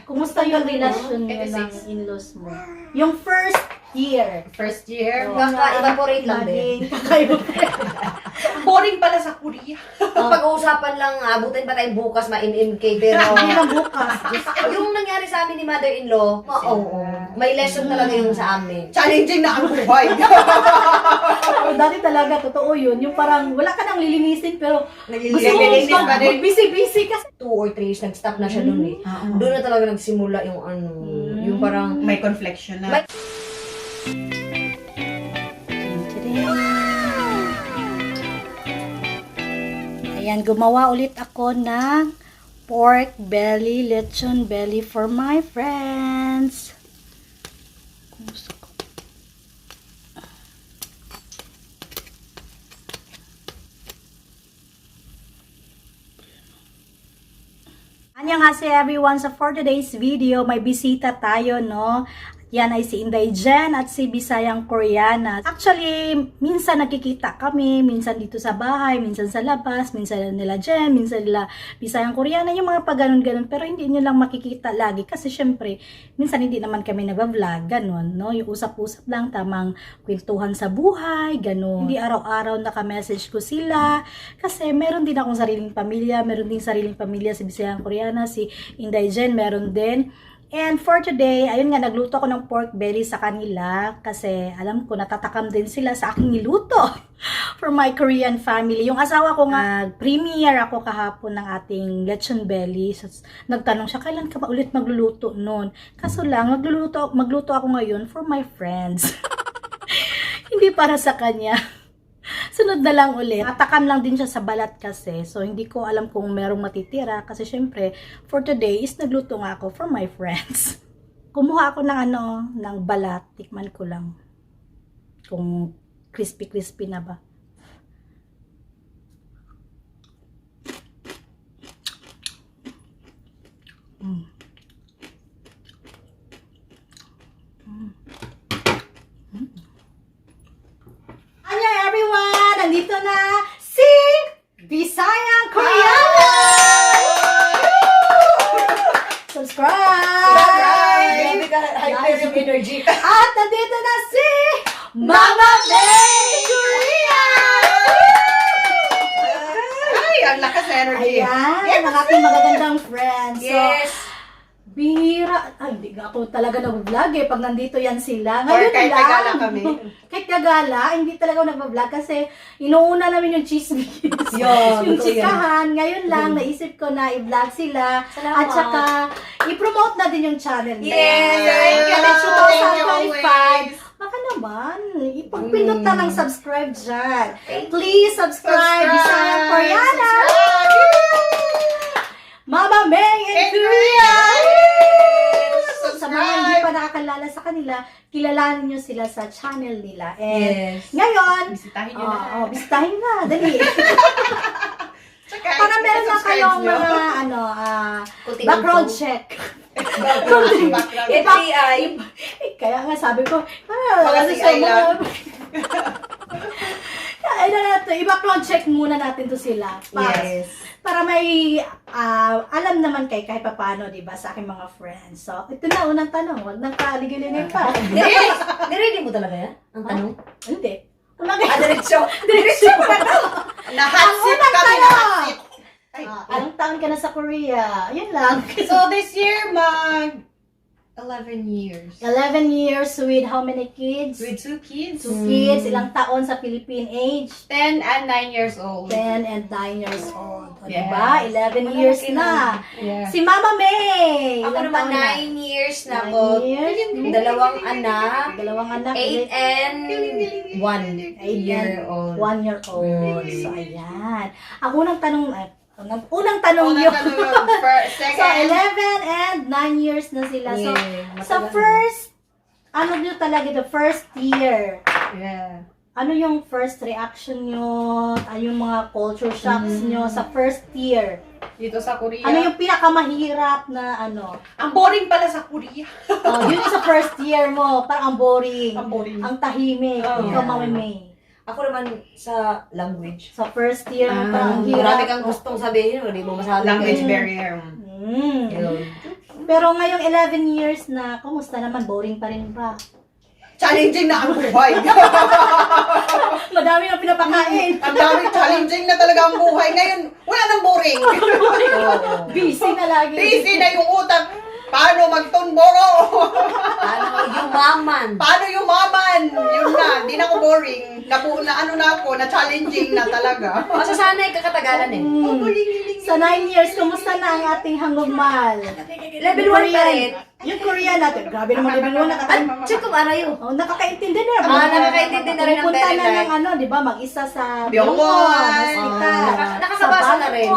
Kumusta yung relasyon niyo ng in-laws mo? Yung first year. First year. Kaka-evaporate lang din. Boring pala sa Korea. Pag-uusapan lang, abutin pa tayo bukas, ma-in-MK, pero Hindi na bukas. yung nangyari sa amin ni mother-in-law, oo, may lesson talaga yung sa amin. Challenging na ang buhay. Dati talaga, totoo yun. Yung parang wala ka nang lilinisin, pero gusto mo Lilinisin pa din. busy-busy kasi. 2 or 3 years, nag-stop na siya dun eh. Doon na talaga nagsimula yung ano, yung parang, May confliction na. Ayan, gumawa ulit ako ng pork belly, lechon belly for my friends. Gusto ko. Annyeonghaseyo everyone. So for today's video, may bisita tayo, no? Yan ay si Inday Jen at si Bisayang Koreana. Actually, minsan nakikita kami, minsan dito sa bahay, minsan sa labas, minsan nila Jen, minsan nila Bisayang Koreana, yung mga pag-ganon-ganon. Pero hindi nyo lang makikita lagi kasi syempre, minsan hindi naman kami nag-vlog, ganon, no? Yung usap-usap lang, tamang kwentuhan sa buhay, ganon. Hindi araw-araw naka-message ko sila kasi meron din akong sariling pamilya, meron din sariling pamilya si Bisayang Koreana, si Inday Jen, meron din. And for today, ayun nga, nagluto ako ng pork belly sa kanila kasi alam ko, natatakam din sila sa aking niluto for my Korean family. Yung asawa ko nga, premiere ako kahapon ng ating lechon belly. So, nagtanong siya, kailan ka ba ulit magluluto nun? Kaso lang, magluto ako ngayon for my friends. Hindi para sa kanya. Sunod na lang ulit. Natakam lang din siya sa balat kasi. So, hindi ko alam kung merong matitira. Kasi, syempre, for today is nagluto nga ako for my friends. Kumuha ako ng ng balat. Tikman ko lang. Kung crispy-crispy na ba. Everyone, nandito na si Bisayang Koreana! Subscribe! grabe ka, hyper yung energy. At nandito na si Mama May Korea! Ay, ang lakas na energy. Ayan, ang aking magagandang friends. So, Yes. bihira. Ay, hindi nga ako talaga nag-vlog eh. Pag nandito yan sila. Ngayon Or kahit lang. gagala kami. Kahit gagala, hindi talaga ako nag-vlog kasi inuuna namin yung chismis. Yun, yung totoo chikahan. Ngayon lang, naisip ko na i-vlog sila. Salamat. At saka, i-promote na din yung channel nila. Yes, thank you. Next Thank you 2025. Baka naman, ipagpindot na ng subscribe dyan. Please subscribe. Bisayang Koreana. Mama May and Korea! Sa mga hindi pa nakakalala sa kanila, kilalanin nyo sila sa channel nila. And Yes. ngayon, Bisitahin nyo na. bisitahin na, dali. Tsaka, Para meron na subscribe kayong nyo. mga, Kunting background info. check. Background. FBI. Kaya nga sabi ko, Mga CI lang. Ay na natin, i-background check muna natin to sila. Para may alam naman kahit paano, di ba, sa aking mga friends. So, ito na, unang tanong. Huwag nang kaaligaligay pa. Niready mo talaga yan? Ang tanong? Hindi. Diretso. Diretso pa na. Na-hot seat unang kami, tanong. na-hot seat. Ay, Anong taon ka na sa Korea? Yun lang. So this year, 11 years. 11 years with how many kids? With 2 kids. 2 kids. Ilang taon sa Philippine age? 10 and 9 years old. 10 and 9 years old. O, Yes. diba? 11 years na. Yeah. Si Mama May! Ako ilang naman taon na? 9 years na 9 ako. years. Dalawang anak. Dalawang anak. 8 and 1 8 year old. 1 year old. So, ayan. Ang unang tanong, unang tanong yun. So, 11 and 9 years na sila. So, sa first, ano nyo talaga, the first year, Yeah. ano yung first reaction nyo, ano yung mga culture shocks nyo sa first year? Dito sa Korea. Ano yung pinakamahirap na ano? Ang boring pala sa Korea. Yun yung sa first year mo, parang ang boring. Ang boring. Ang tahimik. Oh. Ikaw, Yeah. Mama May. Ako naman sa language. Sa first year, parang Marami hirap. kang gustong sabihin, hindi mo masabi. Language eh. barrier. Yun. Pero ngayong 11 years na, kumusta naman? Boring pa rin ba? Challenging na ang buhay. Madami na pinapakain. Ang daming challenging na talaga ang buhay. Ngayon, wala nang boring. Busy na lagi. Busy na yung utak. Paano magtunboro? Ano, yumaman. Paano yumaman? Yun na, di na ako boring. Na challenging na talaga. Masasanay ka katagalan eh. Sa 9 years, kumusta na ang ating hangugmal? Level 1 pa rin. Yung Korean natin, grabe naman level 1 nakakaintindi. Check kung arayo. Oh, nakakaintindi na. Nakakaintindi na rin ang Pupunta very na light. ng ano, di ba, mag-isa sa Byungwon. hospital. Nakakabasa na rin.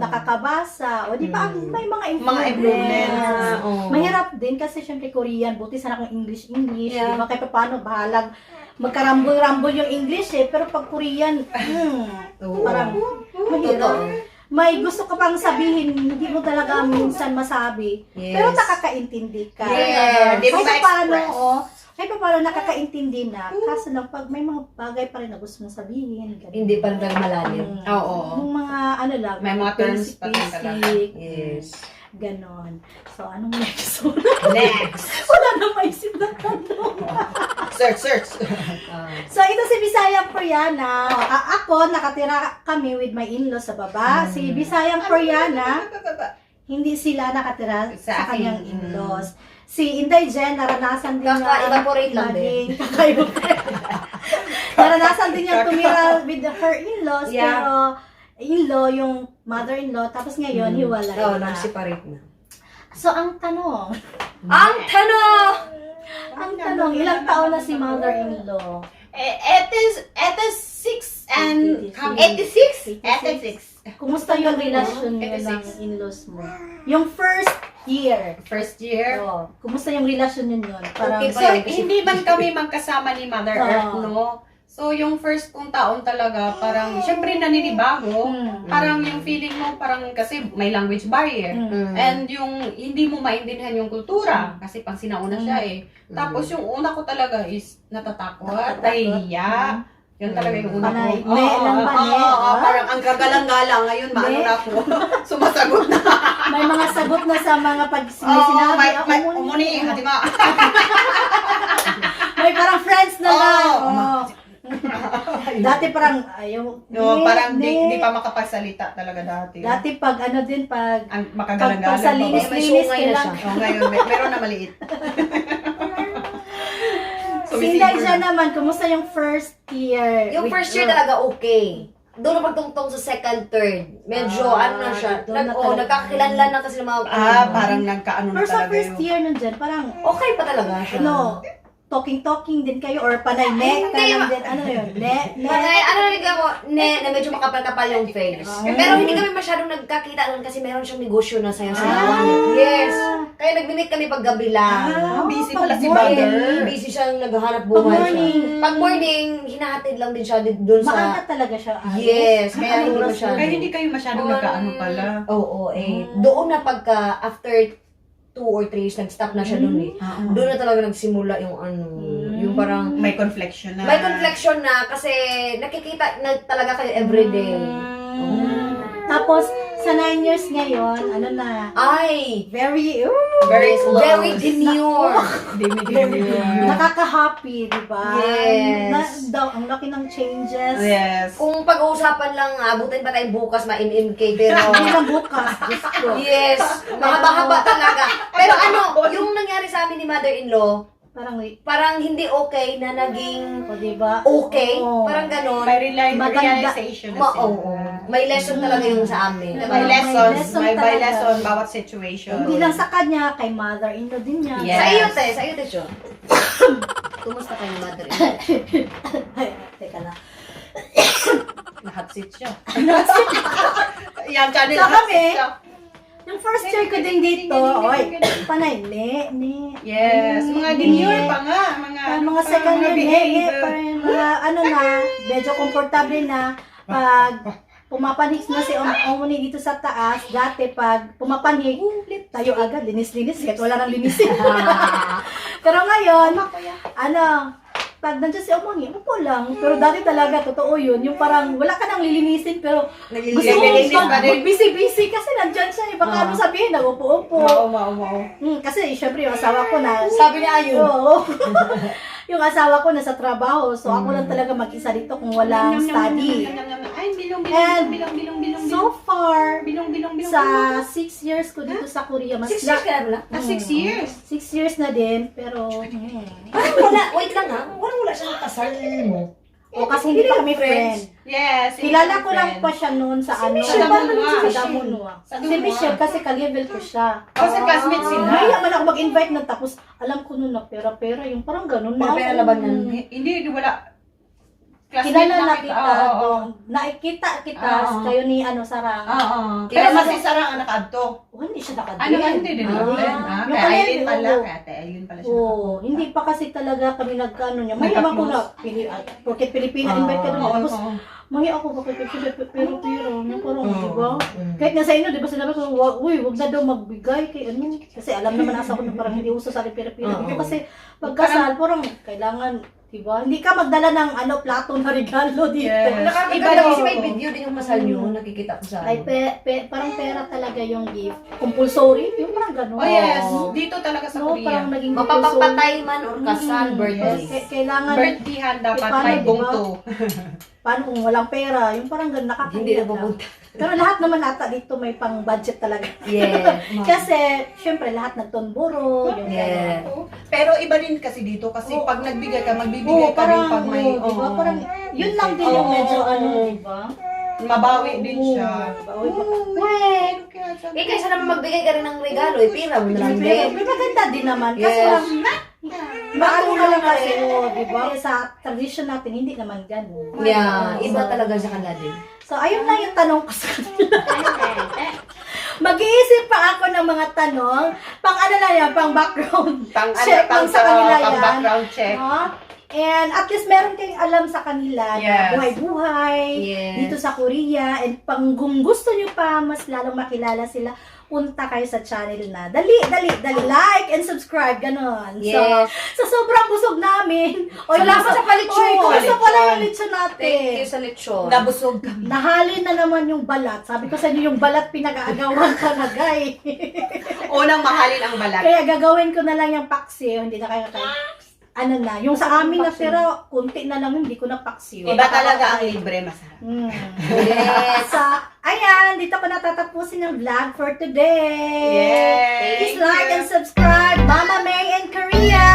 Nakakabasa. O di ba, may mga Mga improvements. Oo. Mahirap din kasi syempre Korean, buti sana kung English. Yeah. Di ba, kahit paano, bahalag magkarambol-rambol yung English eh. Pero pag Korean, parang mahirap. May gusto ka pang sabihin, hindi mo talaga minsan masabi. Yes. Pero nakakaintindi ka. Yes. Di mo Kahit paano, ma-express. kahit paano nakakaintindi na. Kaso lang, pag may mga bagay pa rin na gusto mong sabihin. ganun. Hindi pa rin tayo malalim. Oo. Yung mga ano lang. May mga terms pa rin talaga. basic, Yes. ganon. So, anong next? Next. Wala na maisip na tanong. Search. So, ito si Bisayang Koreana. Ako, nakatira kami with my in-laws sa baba. Si Bisayang Koreana, hindi sila nakatira sa Sa kanyang akin, in-laws. Si Inday Jen, naranasan din Kaka-evaporate lang din. Naranasan din niya tumira with her in-laws, Yeah. pero in-law, yung mother-in-law, tapos ngayon, hiwalay Oo, na. nag-separate na. So, ang tanong, Ang ilang taon na si mother-in-law? It is 6 and 86. 86. Kumusta yung relasyon niyo ng 86. in-laws mo? Yung first year. First year. Oh, kumusta yung relasyon niyo nun? Parang, Okay, So, hindi man kami magkasama ni Mother Earth, Oo. no? So, yung first kong taon talaga, parang, syempre naninibago. Parang yung feeling mo, parang kasi may language barrier. And yung hindi mo maintindihan yung kultura, kasi pang sinauna siya eh. Tapos yung una ko talaga is natatakot, nahihiya. Yun talaga yung una ko. Panay, ne lang ba, ne? Parang ang gagalang-galang. Ngayon, maano Ne? na ako. Sumasagot na. May mga sagot na sa mga pag may sinabi. may "Ako muna." umuni, hati nga. May parang friends na lang. Oo. Oo. Dati parang ayaw. No, parang ne. di pa makapagsalita talaga dati. Dati pag ano din, pag Ang makagalang-galang. pag sa pa ba? May linis-linis sungay na kailang. siya. Ngayon, meron na maliit. Si Inday Jen naman, kumusta yung first year? Yung with first year her? talaga okay. Doon na pagtungtong sa second, third. Medyo ano na siya. doon na talaga. Nagkakakilanlan na kasi ng mga Parang nagkaano na Pero sa talaga first yung... year nun dyan, parang, okay pa talaga siya. ano, talking din kayo or panay ne ka Hindi, lang din. Ano yun? Ne? Panay, ano rin ako, na medyo makapal-kapal yung face. Pero hindi kami masyadong nagkakita nun kasi meron siyang negosyo na sayaw-sayawan. Yes. Kaya nag-meet kami pag gabi lang. Busy pala si pag Mother. Busy siyang naghahanap Pag buhay morning. siya. Pag morning, hinahatid lang din siya doon Maaga sa... talaga siya. Yes, kaya hindi oras masyado. Kaya hindi kayo masyadong nagkaano pala. Oo, doon na pagka, after 2 or 3 years, nag-stop na siya doon eh. Doon na talaga nagsimula yung ano, yung parang... May conflection na. May conflection na kasi nakikita na talaga kayo everyday. Tapos, sa 9 years ngayon, ano na, Ay! very, Very slow. Very demure. nakaka-happy, di ba? Yes. Ang laki ng changes. Yes. Kung pag-uusapan lang, abutin pa tayo bukas, ma-MMK, pero... Hindi lang bukas, Diyos ko. Yes, mahaba-haba talaga. Pero ano, yung nangyari sa amin ni mother-in-law, parang hindi okay na naging O, di ba? okay, Oo. parang ganon. May Maganda. realization na Oo. May lesson talaga yung sa amin. May lessons. May by talaga. lesson bawat situation. Hindi lang sa kanya, kay mother-in-law din niya. Yes. Sa iyo, Techo. Kumusta kayo, mother-in-law? Ay, teka lang. Hot seat siya. Yan, channel So, hot kami, seat siya. Yung first year ko din dito, oy, panay, ne. Yes. Mga demure pa nga. Mga second year, ne, behavior. parang mga ano na, medyo komportable na, pag pumapanik na si Omoni dito sa taas, dati pag pumapanik, tayo agad, linis-linis, kahit wala nang linisin. Pero ngayon, ano, pag nandiyan si Omongi, upo lang. Pero dati talaga, totoo yun. Yung parang wala ka nang lilinisin, pero gusto mo Lilinisin pa din. busy-busy kasi nandyan siya. Baka ano sabihin, nag-upo-upo. Mao. Kasi syempre yung asawa ko na, Sabi ni Ayun. oo. Yung asawa ko nasa trabaho. So ako lang talaga mag-isa dito kung walang study. Ay, bilong. So far, Bilong. sa 6 years ko dito sa Korea, mas 6 years ka na pala? 6 years. 6 years na din, pero Parang wala, wait lang ha. Wala siya nakasal mo. o kasi hindi pa kami friend. Yes. Kilala ko lang pa siya noon sa ano, Michelle ba? sa Damunwa. Sa Si Damunwa. Michelle kasi ka-level ko siya. Kasi classmates sila. May man ako mag-invite na tapos alam ko noon na pera-pera, yung parang ganun. Pera laban yan. Hindi, wala. Kilala na namin. kita Oo. doon. Nakikita kita Oo. kayo ni ano Sarang. Oo. Pero Pero mas mas Sarang ang nakaadto. Hindi siya nakadin. ano man din din. Ah. Yung Kaya kanya- Aileen pala. oo. Kaya Ate Aileen pala siya. Oo, hindi pa kasi talaga kami nagkano niya. May naman ko na, porque Pilipina invite ka doon. Oo, Tapos, oo. may ako bakit pero yung parang, Oo. di ba? Kahit nga sa inyo, di ba sinabi ko, uy, wag na daw magbigay kay ano. Kasi alam naman asa ko na parang hindi uso sa Pilipino. Oo. Kasi pagkasal, parang kailangan, di ba? Hindi ka magdala ng ano, plato na regalo dito. Yes. Nakakaganda Iba kasi din. may video din yung kasal nyo. Nakikita ko sa Ay, parang pera talaga yung gift. Compulsory, yung parang gano'n. Oh yes, Oo. dito talaga sa No, Korea. parang naging Mapapapatay man or kasal, Mm. birthday. Kailangan, Birthdayhan dapat paano, may di ba? bungto. paano kung walang pera, yung parang gano'n, nakakahiya Hindi na lang. pupunta. Pero lahat naman ata dito may pang budget talaga. Yeah. Kasi, syempre, lahat nagtonburo, yung Yeah. Pero iba din kasi dito kasi Oo. pag nagbigay ka, Oo, magbibigay ka rin parang, pag may diba? Parang, yun lang din yung Oo. medyo ano, diba? mabawi din siya. Wait! Eh, kaysa naman magbigay ka rin ng regalo, eh, pira mo na lang din. May maganda din naman. Kasi Yes. lang, maano na lang kasi, diba? Sa tradition natin, hindi naman ganun. Yeah, iba talaga sa kanila din. So, ayun lang yung tanong ko sa kanila. Mag-iisip pa ako ng mga tanong. Pang ano na yan, pang background. Check lang sa kanila yan. background check. No? And at least meron kayong alam sa kanila na Yes. buhay-buhay Yes. dito sa Korea. And pang kung gusto nyo pa mas lalong makilala sila, punta kayo sa channel na. Dali. Like and subscribe. Ganon. Yes. So, sobrang busog namin. Oy, Salamat sa palitsyon. Oh, isa pala yung Palitsyon. lechon natin. Thank you sa lechon. Nabusog kami. Nahali na naman yung balat. Sabi ko sa inyo, yung balat pinag-aagawan talaga eh. Unang mahalin ang balat. Kaya gagawin ko na lang yung paksiw. Hindi na kayo ano na. Yung sa amin na pero kunti na lang, hindi ko na paksiw. Iba talaga ang libre, masarap. Yes. So, ayan, dito ko natatapusin yung vlog for today. Yes. Please like and subscribe, Mama May in Korea.